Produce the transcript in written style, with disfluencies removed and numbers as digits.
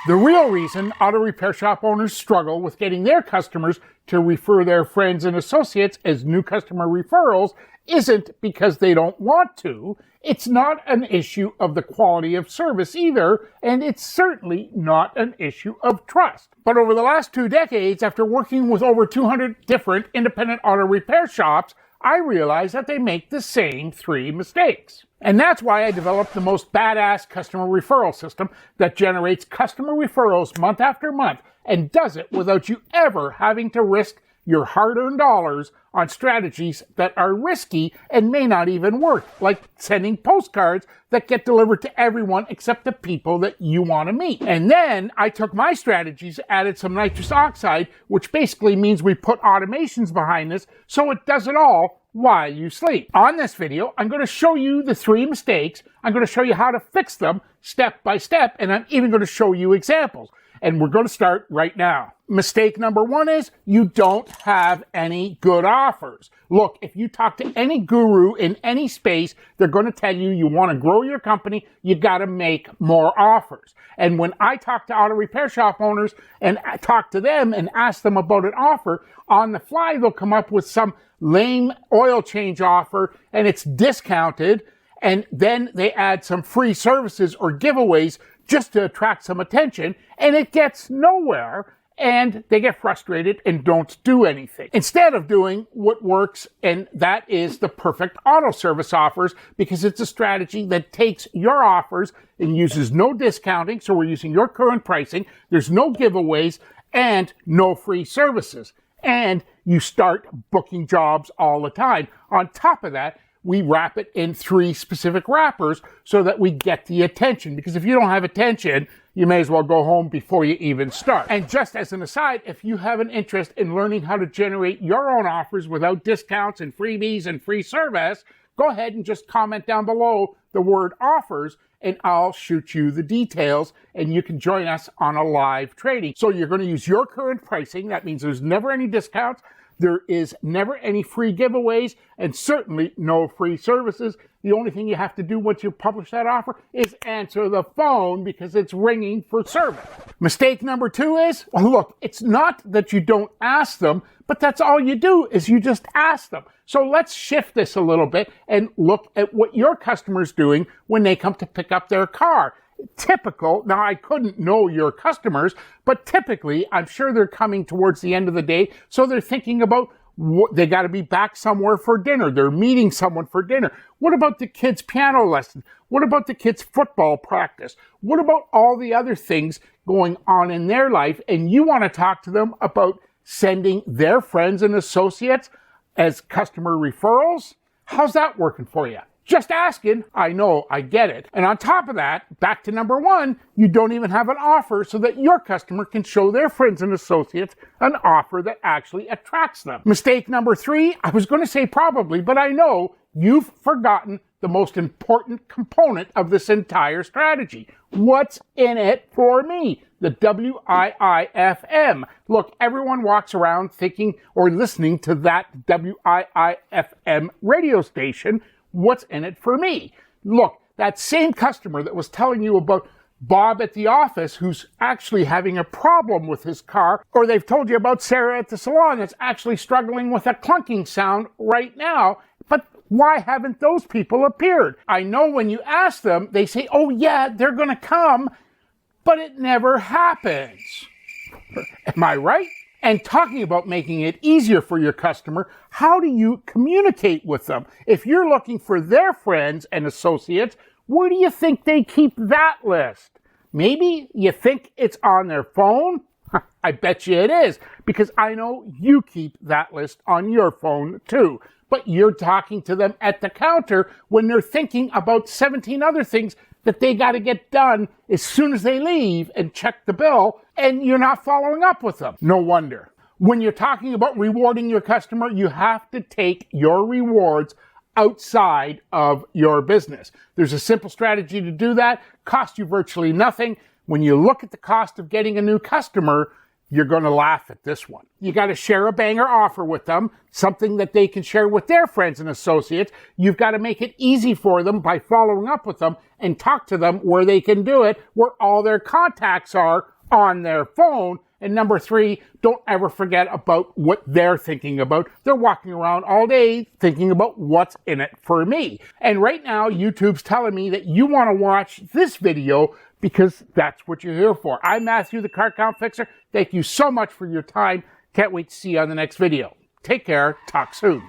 The real reason auto repair shop owners struggle with getting their customers to refer their friends and associates as new customer referrals isn't because they don't want to. It's not an issue of the quality of service either, and it's certainly not an issue of trust. But over the last 2 decades, after working with over 200 different independent auto repair shops, I realized that they make the same 3 mistakes. And that's why I developed the most badass customer referral system that generates customer referrals month after month and does it without you ever having to risk your hard-earned dollars on strategies that are risky and may not even work, like sending postcards that get delivered to everyone except the people that you want to meet. And then I took my strategies, added some nitrous oxide, which basically means we put automations behind this so it does it all while you sleep. On this video, I'm going to show you the 3 mistakes. I'm going to show you how to fix them step by step, and I'm even going to show you examples. And we're going to start right now. Mistake number 1 is you don't have any good offers. Look, if you talk to any guru in any space, they're going to tell you you want to grow your company, you got to make more offers. And when I talk to auto repair shop owners and I talk to them and ask them about an offer, on the fly they'll come up with some lame oil change offer and it's discounted, and then they add some free services or giveaways just to attract some attention, and it gets nowhere, and they get frustrated and don't do anything. Instead of doing what works, and that is the perfect auto service offers, because it's a strategy that takes your offers and uses no discounting, so we're using your current pricing, there's no giveaways, and no free services. And you start booking jobs all the time. On top of that, we wrap it in 3 specific wrappers so that we get the attention. Because if you don't have attention, you may as well go home before you even start. And just as an aside, if you have an interest in learning how to generate your own offers without discounts and freebies and free service, go ahead and just comment down below the word offers and I'll shoot you the details and you can join us on a live training. So you're going to use your current pricing. That means there's never any discounts. There is never any free giveaways and certainly no free services. The only thing you have to do once you publish that offer is answer the phone because it's ringing for service. Mistake number 2 is, well, look, it's not that you don't ask them, but that's all you do is you just ask them. So let's shift this a little bit and look at what your customer's doing when they come to pick up their car. Typical, now I couldn't know your customers, but typically I'm sure they're coming towards the end of the day, so they're thinking about they got to be back somewhere for dinner. They're meeting someone for dinner. What about the kids' piano lesson? What about the kids' football practice? What about all the other things going on in their life? And you want to talk to them about sending their friends and associates as customer referrals? How's that working for you? Just asking. I know, I get it. And on top of that, back to number 1, you don't even have an offer so that your customer can show their friends and associates an offer that actually attracts them. Mistake number 3, I was going to say probably, but I know you've forgotten the most important component of this entire strategy. What's in it for me? The WIIFM. Look, everyone walks around thinking or listening to that WIIFM radio station. What's in it for me? Look, that same customer that was telling you about Bob at the office who's actually having a problem with his car, or they've told you about Sarah at the salon that's actually struggling with a clunking sound right now, but why haven't those people appeared? I know when you ask them, they say, oh yeah, they're going to come, but it never happens. Am I right? And talking about making it easier for your customer, how do you communicate with them? If you're looking for their friends and associates, where do you think they keep that list? Maybe you think it's on their phone? I bet you it is, because I know you keep that list on your phone too. But you're talking to them at the counter when they're thinking about 17 other things that they got to get done as soon as they leave and check the bill, and you're not following up with them. No wonder. When you're talking about rewarding your customer, you have to take your rewards outside of your business. There's a simple strategy to do that, costs you virtually nothing. When you look at the cost of getting a new customer, You're going to laugh at this one. You got to share a banger offer with them, something that they can share with their friends and associates. You've got to make it easy for them by following up with them and talk to them where they can do it, where all their contacts are on their phone. And number 3, don't ever forget about what they're thinking about. They're walking around all day thinking about what's in it for me. And right now, YouTube's telling me that you want to watch this video because that's what you're here for. I'm Matthew, the Car Count Fixer. Thank you so much for your time. Can't wait to see you on the next video. Take care. Talk soon.